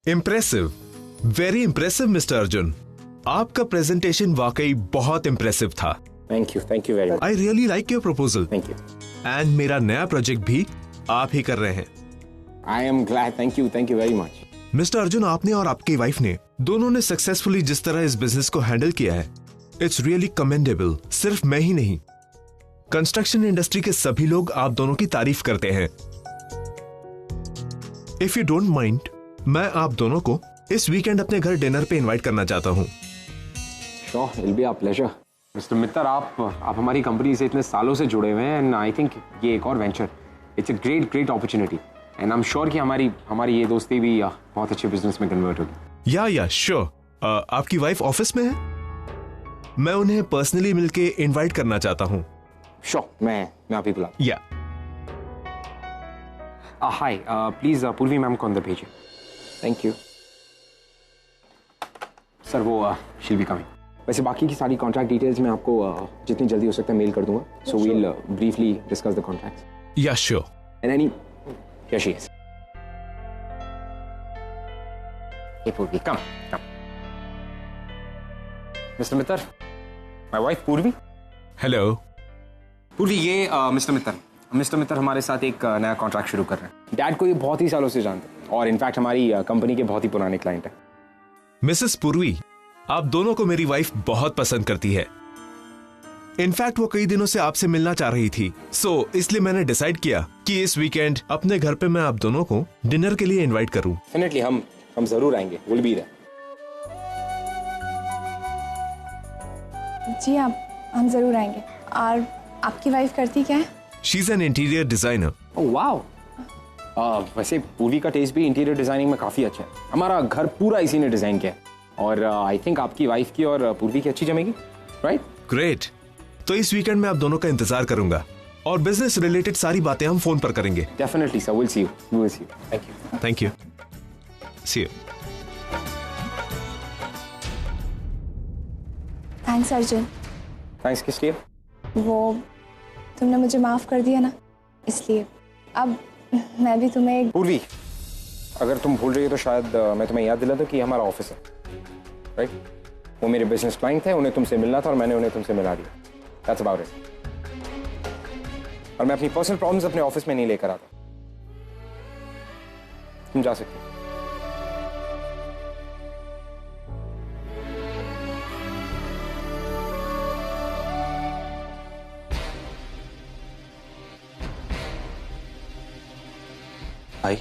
Impressive, very impressive mister Arjun. आपका presentation वाकई बहुत इम्प्रेसिव था। Thank you very much. I really like your proposal. Thank you. And मेरा नया प्रोजेक्ट भी आप ही कर रहे हैं। I am glad. Thank you very much. Mister Arjun, आपने और आपकी वाइफ ने दोनों ने सक्सेसफुली जिस तरह इस बिजनेस को हैंडल किया है, इट्स रियली कमेंडेबल। सिर्फ मैं ही नहीं, कंस्ट्रक्शन इंडस्ट्री के सभी लोग आप दोनों की तारीफ करते हैं। इफ यू डोंट माइंड, मैं आप दोनों को इस वीकेंड अपने घर डिनर पे इनवाइट करना चाहता हूँ। Sure, it be a pleasure. Mister Mittar, आप हमारी कंपनी से इतने सालों से जुड़े हुए हैं एंड आई थिंक ये एक और venture, it's a great opportunity and I am sure कि हमारी ये दोस्ती भी बहुत अच्छे बिजनेस में कन्वर्ट होगी। या श्योर। आपकी वाइफ ऑफिस में है? मैं उन्हें पर्सनली मिलके इनवाइट करना चाहता हूँ। श्योर, मैं आप ही बुला। या हाय, प्लीज पूर्वी मैम को अंदर भेजिए। Thank you sir. वो शील बी कमिंग। वैसे बाकी की सारी कॉन्ट्रैक्ट डिटेल्स मैं आपको जितनी जल्दी हो सकता है मेल कर दूंगा। So we'll briefly discuss the contracts. Yeah sure. And any here she is. Hey Purvi, come. Mister Mittar, my wife Purvi. Hello Purvi, ये मिस्टर मित्तर हमारे साथ एक नया कॉन्ट्रैक्ट शुरू कर रहे हैं। डैड को ये बहुत ही सालों से जानते हैं और इनफैक्ट हमारी कंपनी के बहुत ही पुराने क्लाइंट हैं। मिसेस पूर्वी, आप दोनों को मेरी वाइफ बहुत पसंद करती है। इनफैक्ट वो कई दिनों से आपसे मिलना चाह रही थी। सो इसलिए मैंने डिसाइड किया कि इस वीकेंड अपने घर पे मैं आप दोनों को डिनर के लिए इनवाइट करूं। डेफिनेटली हम जरूर आएंगे। Will be there. जी हम जरूर आएंगे। और आपकी वाइफ करती क्या है? She is an interior designer. Oh wow. वैसे पूर्वी का टेस्ट भी इंटीरियर डिजाइनिंग में काफी अच्छा है। हमारा घर पूरा इसी ने डिजाइन किया है और आई थिंक आपकी वाइफ की और पूर्वी की अच्छी जमेगी, राइट? ग्रेट। तो इस वीकेंड में आप दोनों का इंतजार करूंगा और बिजनेस रिलेटेड सारी बातें हम फोन पर करेंगे। Definitely sir, will see you. Thank you. Thank you. See you. Thanks Arjun. Thanks किस लिए? वो तुमने मुझे माफ कर दिया ना, इसलिए अब मैं भी तुम्हें। पूर्वी, अगर तुम भूल रही हो तो शायद मैं तुम्हें याद दिला दूं कि हमारा ऑफिस है, राइट? वो मेरे बिजनेस क्लाइंट थे, उन्हें तुमसे मिलना था और मैंने उन्हें तुमसे मिला दिया। That's about it. और मैं अपनी पर्सनल प्रॉब्लम्स अपने ऑफिस में नहीं लेकर आता। तुम जा सकते हो। आई,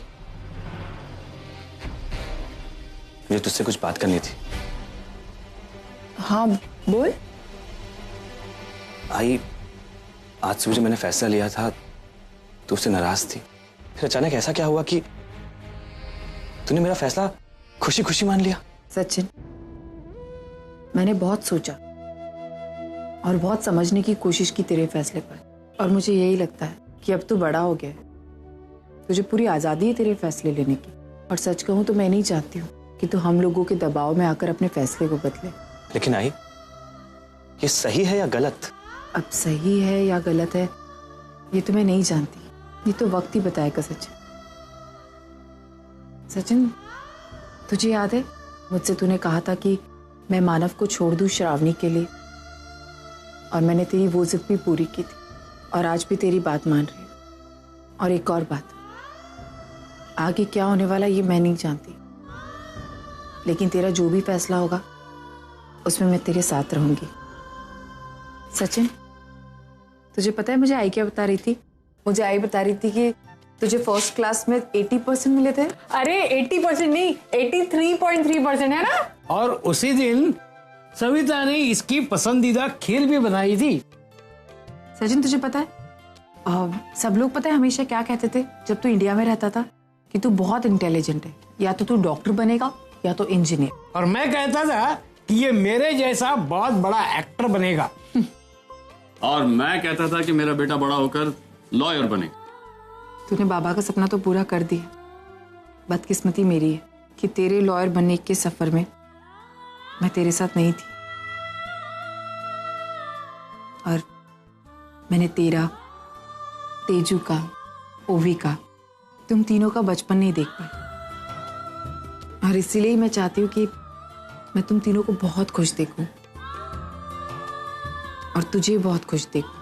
मुझे तुझसे कुछ बात करनी थी। हाँ बोल। आई, आज सुबह जो मैंने फैसला लिया था, तू उससे नाराज थी। फिर अचानक ऐसा क्या हुआ कि तूने मेरा फैसला खुशी खुशी मान लिया? सचिन, मैंने बहुत सोचा और बहुत समझने की कोशिश की तेरे फैसले पर, और मुझे यही लगता है कि अब तू बड़ा हो गया है, तुझे पूरी आजादी है तेरे फैसले लेने की। और सच कहूं तो मैं नहीं चाहती हूँ कि तू हम लोगों के दबाव में आकर अपने फैसले को बदले। लेकिन आई, ये सही है या गलत? अब सही है या गलत है ये तो मैं नहीं जानती, ये तो वक्त ही बताएगा। सचिन, सचिन, तुझे याद है मुझसे तूने कहा था कि मैं मानव को छोड़ दूं श्रावणी के लिए, और मैंने तेरी वो जिद भी पूरी की थी और आज भी तेरी बात मान रही हूँ। और एक और बात, आगे क्या होने वाला ये मैं नहीं जानती, लेकिन तेरा जो भी फैसला होगा उसमें मैं तेरे साथ रहूंगी। सचिन, तुझे पता है मुझे आई क्या बता रही थी? मुझे आई बता रही थी कि तुझे फर्स्ट क्लास में 80% मिले थे। अरे 80% नहीं, 83.3% है ना। और उसी दिन सविता ने इसकी पसंदीदा खीर भी बनाई थी। सचिन, तुझे पता है सब लोग पता है हमेशा क्या कहते थे जब तू इंडिया में रहता था, कि तू बहुत इंटेलिजेंट है, या तो तू डॉक्टर बनेगा या तो इंजीनियर। और मैं कहता था कि ये मेरे जैसा बहुत बड़ा एक्टर बनेगा। और मैं कहता था कि मेरा बेटा बड़ा होकर लॉयर बनेगा। तूने बाबा का सपना तो पूरा कर दिया। बदकिस्मती मेरी है कि तेरे लॉयर बनने के सफर में मैं तेरे साथ नहीं थी, और मैंने तेरा, तेजू का, ओवी का, तुम तीनों का बचपन नहीं देख पाई। और इसीलिए मैं चाहती हूँ कि मैं तुम तीनों को बहुत खुश देखूं और तुझे बहुत खुश देखूं।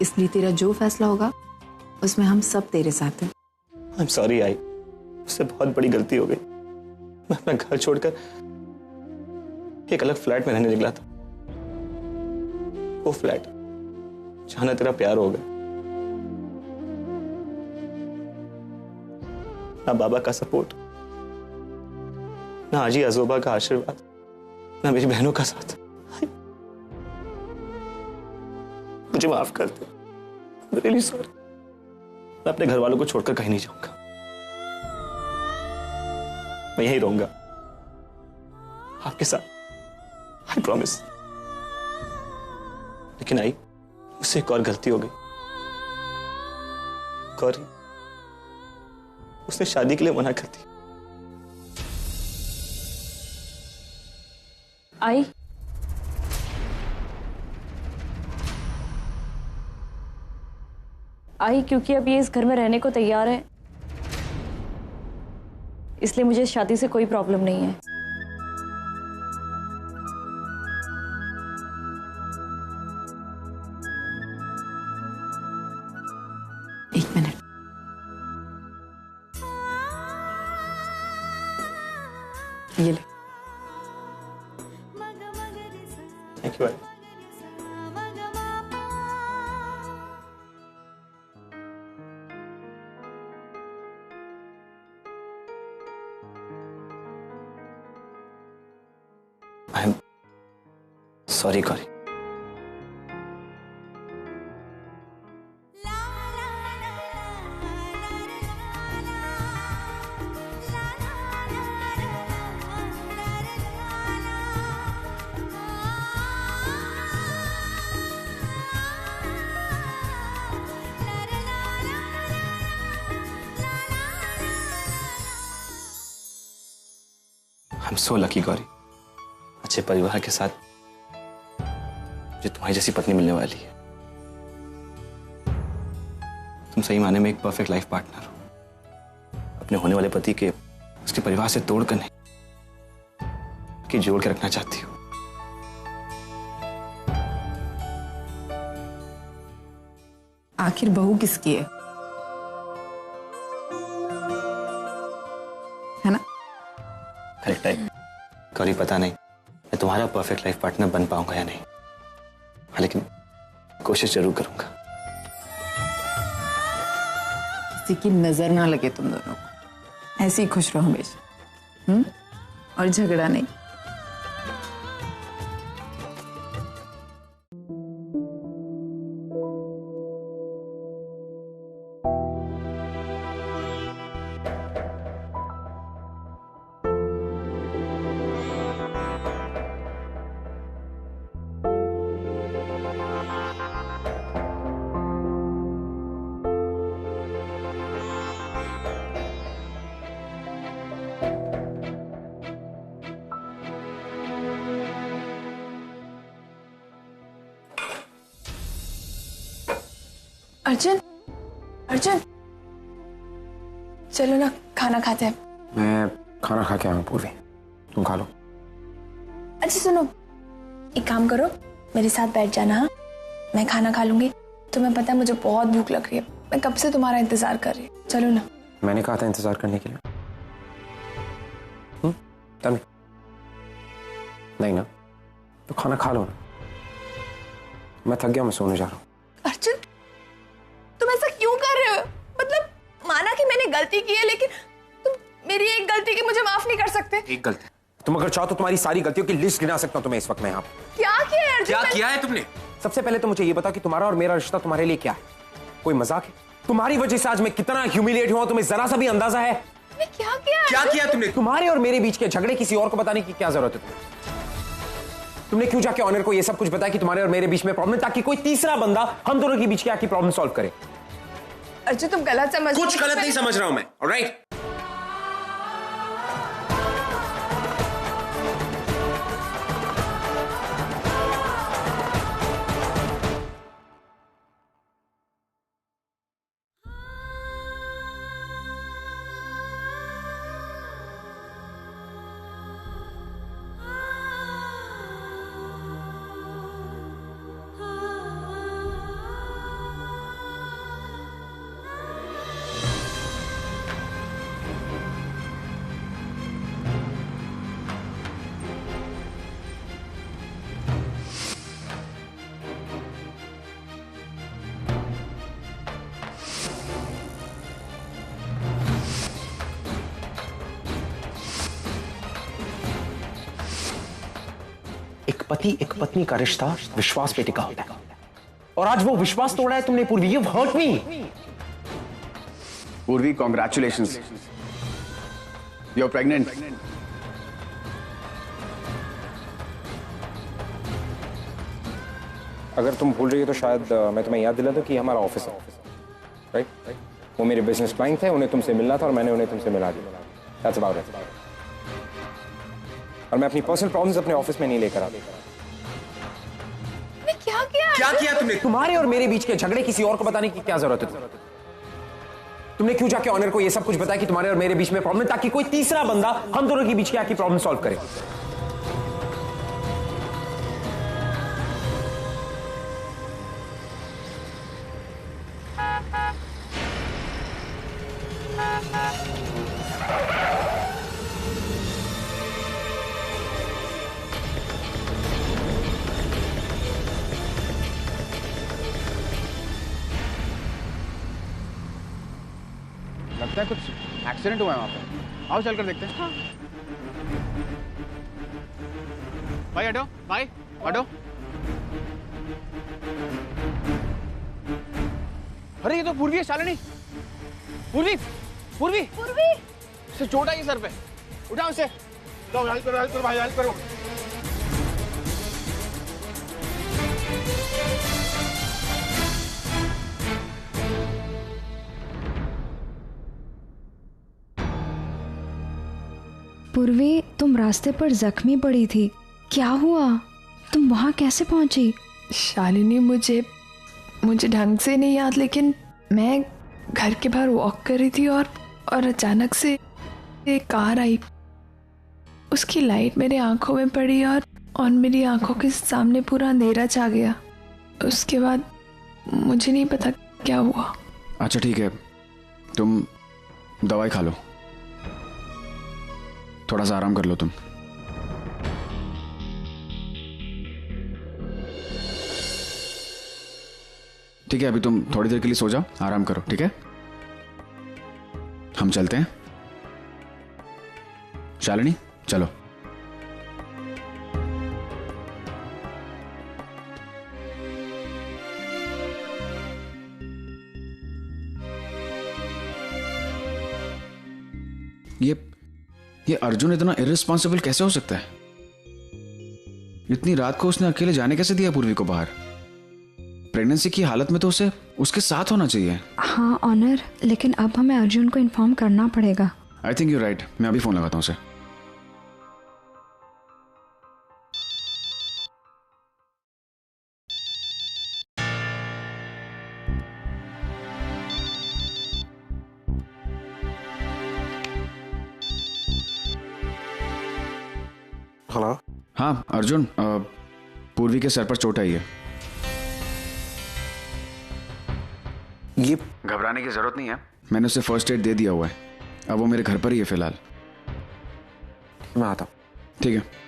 इसलिए तेरा जो फैसला होगा उसमें हम सब तेरे साथ हैं। आई एम सॉरी आई, उससे बहुत बड़ी गलती हो गई। मैं अपना घर छोड़कर एक अलग फ्लैट में रहने निकला था, वो फ्लैट जहां ना तेरा प्यार होगा, ना बाबा का सपोर्ट, ना आजी अजोबा का आशीर्वाद, ना मेरी बहनों का साथ। मुझे माफ कर दे, रियली सॉरी। मैं अपने घर वालों को छोड़कर कहीं नहीं जाऊंगा, मैं यहीं रहूंगा आपके साथ, आई प्रॉमिस। लेकिन आई, मुझसे एक और गलती हो गई। गौरी, उसने शादी के लिए मना कर दी। आई क्योंकि अब ये इस घर में रहने को तैयार है, इसलिए मुझे इस शादी से कोई प्रॉब्लम नहीं है। एक मिनट, ये ले। Thank you I. I am sorry Gauri. I am so lucky Gauri, अच्छे परिवार के साथ मुझे तुम्हारी जैसी पत्नी मिलने वाली है। तुम सही माने में एक परफेक्ट लाइफ पार्टनर हो। अपने होने वाले पति के उसके परिवार से तोड़कर नहीं, कि जोड़ के रखना चाहती हो। आखिर बहू किसकी है ना? करेक्ट है गौरी। पता नहीं मैं तुम्हारा परफेक्ट लाइफ पार्टनर बन पाऊंगा या नहीं, लेकिन कोशिश जरूर करूंगा। किसी की नजर ना लगे तुम दोनों को, ऐसे ही खुश रहो हमेशा। और झगड़ा नहीं। अर्जुन, अर्जुन, चलो ना खाना खाते हैं। मैं खाना खा के आया हूँ पूर्वी, तुम खा लो। अच्छा सुनो, एक काम करो, मेरे साथ बैठ जाना। हाँ, मैं खाना खा लूंगी। तुम्हें पता है मुझे बहुत भूख लग रही है, मैं कब से तुम्हारा इंतजार कर रही हूँ। चलो ना। मैंने कहा था इंतजार करने के लिए। तब नहीं ना, तो खाना खा लो ना। मैं थक गया, मैं सोने जा रहा हूँ। अर्जुन, तुम ऐसा क्यों कर रहे हो? मतलब माना कि मैंने गलती की है, लेकिन तुम मेरी एक गलती की मुझे माफ नहीं कर सकते। एक गलती? तुम अगर चाहो तो तुम्हारी सारी गलतियों की लिस्ट गिना सकता हूं तुम्हें इस वक्त मैं यहाँ पे। क्या किया है अर्जुन? क्या किया है तुमने? सबसे पहले तो मुझे ये बता कि तुम्हारा और मेरा रिश्ता तुम्हारे लिए क्या है? कोई मजाक है? तुम्हारी वजह से आज मैं कितना ह्यूमिलिएट हुआ तुम्हें जरा सा भी अंदाजा है? क्या किया? क्या किया तुमने? तुम्हारे और मेरे बीच के झगड़े किसी और को बताने की क्या जरूरत है तुम्हें? तुमने क्यों जाके ऑनर को ये सब कुछ बताया कि तुम्हारे और मेरे बीच में प्रॉब्लम, ताकि कोई तीसरा बंदा हम दोनों के बीच की आके प्रॉब्लम सॉल्व करे? अर्जुन तुम गलत समझ। कुछ गलत नहीं समझ रहा हूं मैं, ऑलराइट? पति एक पत्नी का रिश्ता विश्वास पे टिका होता है, और आज वो विश्वास तोड़ा है तुमने Purvi. You hurt me. Purvi, congratulations, you are pregnant. अगर तुम भूल रही हो तो शायद मैं तुम्हें याद दिला दूं कि हमारा ऑफिस है, राइट? वो मेरे बिजनेस क्लाइंट थे, उन्हें तुमसे मिलना था और मैंने उन्हें तुमसे मिला दिया। That's about it. और मैं अपनी पर्सनल प्रॉब्लम्स अपने ऑफिस में नहीं लेकर आता। क्या किया तुमने? तुम्हारे और मेरे बीच के झगड़े किसी और को बताने की क्या जरूरत है? तुमने क्यों जाके ऑनर को ये सब कुछ बताया कि तुम्हारे और मेरे बीच में प्रॉब्लम, ताकि कोई तीसरा बंदा हम दोनों के बीच की आके प्रॉब्लम सॉल्व करे? लगता है कुछ एक्सीडेंट हुआ है वहां पे। आओ चलकर देखते हैं। हाँ। भाई हटो, भाई हटो। अरे ये तो पूर्वी है, शालिनी। पूर्वी, पूर्वी, पूर्वी। इसे चोट आई सर पे। उठाओ इसे। लो हेल्प करो, हेल्प करो भाई, हेल्प करो। पूर्वी, तुम रास्ते पर जख्मी पड़ी थी, क्या हुआ? तुम वहां कैसे पहुंची? शालिनी, मुझे ढंग से नहीं याद, लेकिन मैं घर के बाहर वॉक कर रही थी और अचानक से एक कार आई। उसकी लाइट मेरे आंखों में पड़ी और मेरी आंखों के सामने पूरा अंधेरा छा गया। उसके बाद मुझे नहीं पता क्या हुआ। अच्छा ठीक है, तुम दवाई खा लो, थोड़ा सा आराम कर लो तुम। ठीक है, अभी तुम थोड़ी देर के लिए सो जाओ, आराम करो, ठीक है? हम चलते हैं। शालिनी चलो। ये अर्जुन इतना इर्रिस्पॉन्सिबल कैसे हो सकता है? इतनी रात को उसने अकेले जाने कैसे दिया पूर्वी को बाहर? प्रेगनेंसी की हालत में तो उसे उसके साथ होना चाहिए। हाँ ऑनर, लेकिन अब हमें अर्जुन को इन्फॉर्म करना पड़ेगा। आई थिंक यू राइट, मैं अभी फोन लगाता हूँ उसे। हेलो। हाँ अर्जुन, पूर्वी के सर पर चोट आई है। ये घबराने की जरूरत नहीं है, मैंने उसे फर्स्ट एड दे दिया हुआ है। अब वो मेरे घर पर ही है फिलहाल। मैं आता हूँ। ठीक है।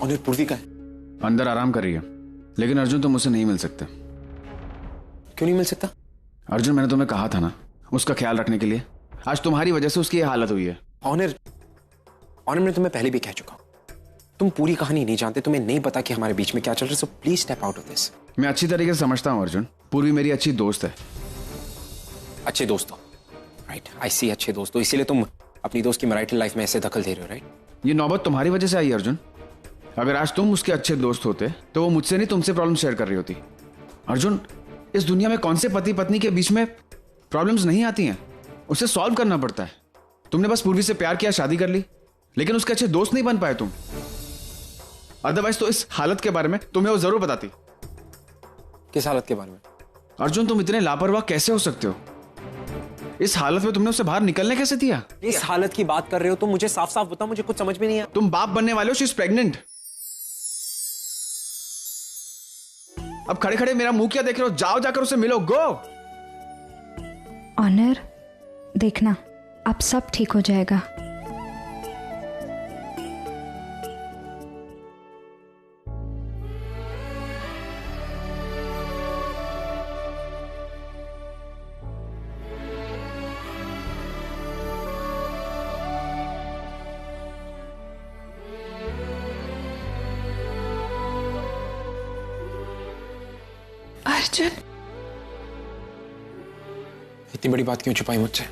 और पूर्वी का है? अंदर आराम कर रही है, लेकिन अर्जुन तुम मुझसे नहीं मिल सकते। क्यों नहीं मिल सकता? अर्जुन, मैंने तुम्हें कहा था ना उसका ख्याल रखने के लिए। आज तुम्हारी वजह से उसकी ये हालत हुई है। ऑनर, मैं तुम्हें पहले भी कह चुका हूं, तुम पूरी कहानी नहीं जानते, तुम्हें नहीं पता कि हमारे बीच में क्या चल रहा है। So please step out of this. मैं अच्छी तरीके से समझता हूँ अर्जुन, पूर्वी मेरी अच्छी दोस्त है। अच्छे दोस्तों, राइट, आई सी, अच्छे दोस्तों, इसीलिए तुम अपनी दोस्त की मैरिटल लाइफ में ऐसे दखल दे रहे हो, राइट? ये नौबत तुम्हारी वजह से आई अर्जुन। अगर आज तुम उसके अच्छे दोस्त होते तो वो मुझसे नहीं तुमसे प्रॉब्लम शेयर कर रही होती। अर्जुन, इस दुनिया में कौन से पति पत्नी के बीच में प्रॉब्लम्स नहीं आती हैं, उसे सॉल्व करना पड़ता है। तुमने बस पूर्वी से प्यार किया, शादी कर ली, लेकिन उसके अच्छे दोस्त नहीं बन पाए तुम। अदरवाइज तो इस हालत के बारे में तुम्हें वो जरूर बताती। किस हालत के बारे में? अर्जुन, तुम इतने लापरवाह कैसे हो सकते हो? इस हालत में तुमने उसे बाहर निकलने कैसे दिया? इस हालत की बात कर रहे हो तुम, मुझे साफ साफ बताओ, मुझे कुछ समझ में नहीं आया। तुम बाप बनने वाले हो, शी इज प्रेग्नेंट। अब खड़े खड़े मेरा मुंह क्या देख रहे हो? जाओ, जाकर उसे मिलो, गो। ऑनर, देखना अब सब ठीक हो जाएगा। अर्जुन, इतनी बड़ी बात क्यों छुपाई मुझसे?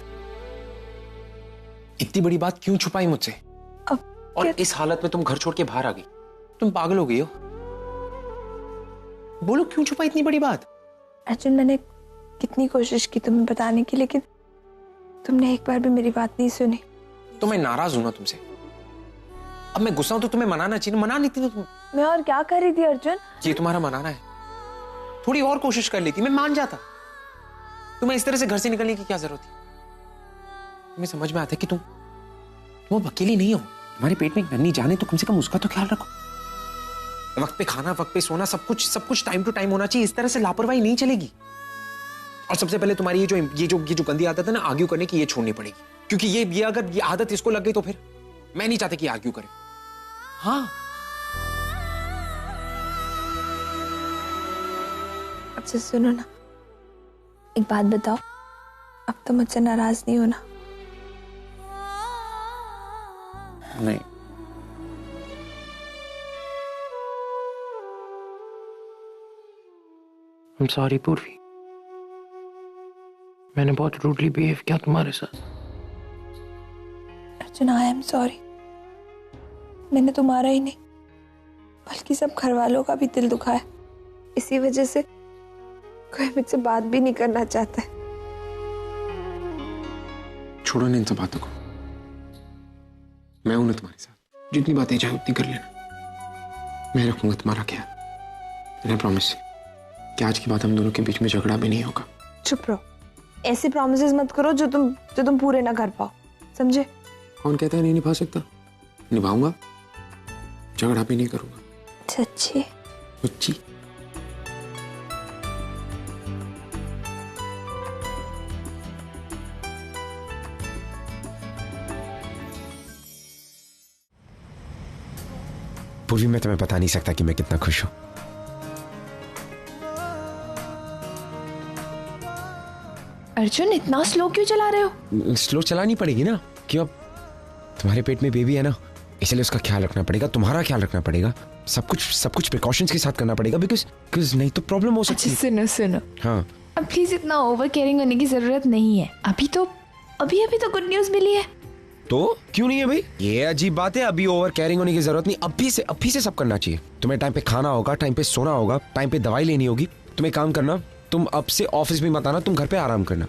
इतनी बड़ी बात क्यों छुपाई मुझसे? और इस हालत में तुम घर छोड़ के बाहर आ गई। तुम पागल हो गई हो? बोलो क्यों छुपाई इतनी बड़ी बात? अर्जुन, मैंने कितनी कोशिश की तुम्हें बताने की, लेकिन तुमने एक बार भी मेरी बात नहीं सुनी। तो मैं नाराज हूं ना तुमसे। अब मैं गुस्सा हूं तो तुम्हें मनाना चाहिए, मना नहीं थी तुम। मैं और क्या कर रही थी अर्जुन? ये तुम्हारा मनाना है? थोड़ी और कोशिश कर लेती, मैं मान जाता। तुम्हें इस तरह से घर से निकलने की क्या जरूरत थी? तुम्हें समझ में आता है कि तुम अब अकेली नहीं हो। तुम्हारे पेट में एक नन्ही जान है, तो कम से कम उसका तो ख्याल रखो। वक्त पे खाना, वक्त पे सोना, सब कुछ टाइम टू टाइम होना चाहिए। इस तरह से लापरवाही नहीं चलेगी। और सबसे पहले तुम्हारी ये जो गंदी आदत है ना आर्ग्यू करने की, ये छोड़नी पड़ेगी। क्योंकि ये अगर ये आदत इसको लग गई तो फिर मैं नहीं चाहता कि आर्ग्यू करे। हाँ, अच्छा सुनो ना, एक बात बताओ, अब तो मुझसे नाराज नहीं होना? नहीं। I'm sorry पूर्वी, मैंने बहुत रूडली बिहेव किया तुम्हारे साथ। Arjun, I am sorry. मैंने तुम्हारा ही नहीं बल्कि सब घर वालों का भी दिल दुखाया। इसी वजह से कोई मुझसे बात भी नहीं करना चाहता है। छोड़ो ना इन सब बातों को। मैं हूं ना तुम्हारे साथ, जितनी बातें चाहे उतनी कर लेना। मैं रखूंगा तुम्हारा ख्याल। मैंने प्रॉमिस कि आज की बात हम दोनों के बीच में झगड़ा भी नहीं होगा। चुप रहो, ऐसे प्रॉमिसेस मत करो जो तुम पूरे ना कर पाओ, समझे? कौन कहता है नहीं निभा सकता? निभाऊंगा, झगड़ा भी नहीं करूंगा। सच्ची? सच्ची। पूर्वी, मैं तुम्हें बता नहीं सकता कि मैं कितना खुश हूं। अर्जुन, इतना स्लो क्यों चला रहे हो? स्लो चलानी पड़ेगी ना, क्यों? अब तुम्हारे पेट में बेबी है ना, इसलिए उसका ख्याल रखना पड़ेगा, तुम्हारा ख्याल रखना पड़ेगा। सब कुछ प्रिकॉशंस के साथ करना पड़ेगा, बिकॉज नहीं तो प्रॉब्लम हो सकती है। अच्छा सुनो, हाँ, अब प्लीज इतना ओवर केयरिंग होने की जरूरत नहीं है। अभी तो गुड न्यूज मिली है। तो क्यों नहीं है भाई? ये अजीब बात है। अभी ओवर केयरिंग होने की जरूरत नहीं। अभी से सब करना चाहिए। तुम्हें टाइम पे खाना होगा, टाइम पे सोना होगा, टाइम पे दवाई लेनी होगी। तुम एक काम करना, तुम अब से ऑफिस में मत आना, तुम घर पे आराम करना।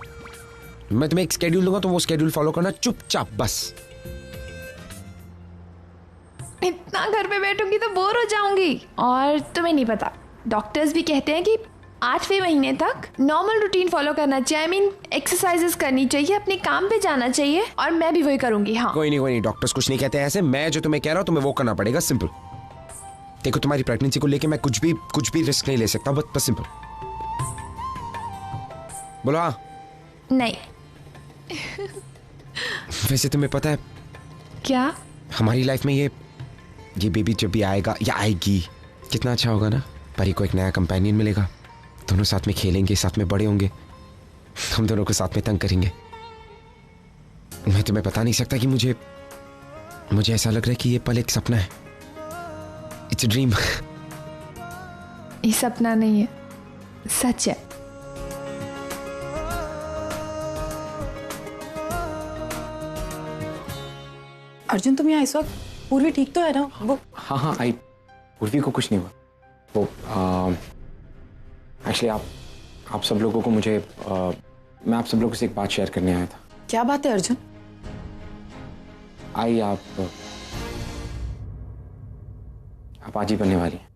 मैं तुम्हें एक स्केड्यूल दूंगा, तुम वो स्केड्यूल फॉलो करना चुपचाप, बस। इतना घर पे बैठूंगी तो बोर हो जाऊंगी। और तुम्हें नहीं पता, डॉक्टर्स भी कहते हैं कि 8वें महीने तक नॉर्मल रूटीन फॉलो करना चाहिए। आई मीन एक्सरसाइजेस करनी चाहिए, अपने काम पे जाना चाहिए, और मैं भी वही करूंगी। हाँ, कोई नहीं, डॉक्टर्स कुछ नहीं कहते ऐसे। मैं जो तुम्हें कह रहा हूँ तुम्हें वो करना पड़ेगा, सिंपल। देखो, तुम्हारी प्रेगनेंसी को लेके मैं कुछ भी रिस्क नहीं ले सकता, बस सिंपल। बोलो हाँ। नहीं। वैसे तुम्हें पता है क्या? हमारी लाइफ में ये बेबी जब भी आएगा या आएगी, कितना अच्छा होगा ना। परी को एक नया कंपेनियन मिलेगा, दोनों साथ में खेलेंगे, साथ में बड़े होंगे, हम दोनों को साथ में तंग करेंगे। मैं तुम्हें बता नहीं सकता कि मुझे ऐसा लग रहा है कि ये पल एक सपना है। It's a dream. ये सपना नहीं है, सच है। अर्जुन, तुम यहाँ इस वक्त? पूर्वी ठीक तो है ना? वो हाँ, आई पूर्वी को कुछ नहीं हुआ। वो एक्चुअली आप सब लोगों को मैं आप सब लोगों से एक बात शेयर करने आया था। क्या बात है अर्जुन? आई आप आज ही बनने वाली हैं।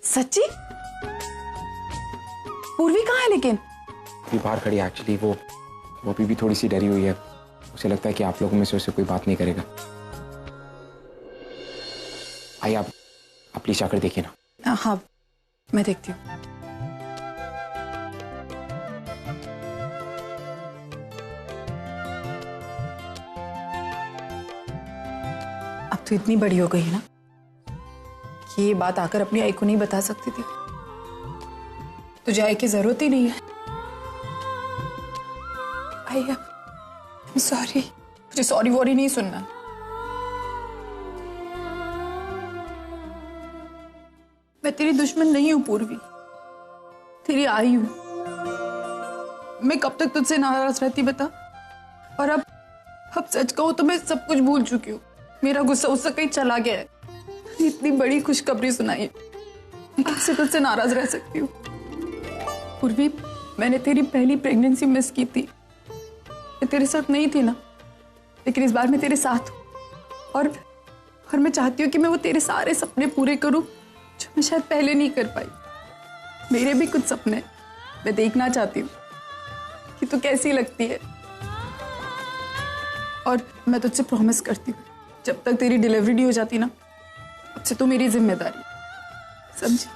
सच्ची? पूर्वी कहाँ है लेकिन? अभी बाहर खड़ी है। एक्चुअली वो अभी भी थोड़ी सी डरी हुई है। उसे लगता है कि आप लोगों में से उसे कोई बात नहीं करेगा। आइए आप प्लीज जाकर देखिए ना। हाँ, मैं देखती हूँ। अब तो इतनी बड़ी हो गई है ना कि ये बात आकर अपनी आई को नहीं बता सकती थी। तुझे आई की जरूरत ही नहीं है। आई, सॉरी। मुझे सॉरी वॉरी नहीं सुनना। मैं तेरी दुश्मन नहीं हूं पूर्वी, तेरी आई हूं। मैं कब तक तुझसे नाराज रहती बता। और अब सच कहूं तो मैं सब कुछ भूल चुकी हूँ। मेरा गुस्सा उससे कहीं चला गया है। इतनी बड़ी खुशखबरी सुनाई है, मैं कैसे तुझसे नाराज रह सकती हूँ। पूर्वी, मैंने तेरी पहली प्रेगनेंसी मिस की थी। मैं तेरे साथ नहीं थी ना, लेकिन इस बार मैं तेरे साथ हूँ। और मैं चाहती हूँ कि मैं वो तेरे सारे सपने पूरे करूँ जो मैं शायद पहले नहीं कर पाई। मेरे भी कुछ सपने मैं देखना चाहती हूँ कि तू कैसी लगती है। और मैं तुझसे प्रॉमिस करती हूँ, जब तक तेरी डिलीवरी नहीं हो जाती ना, अब से तो मेरी जिम्मेदारी, समझी?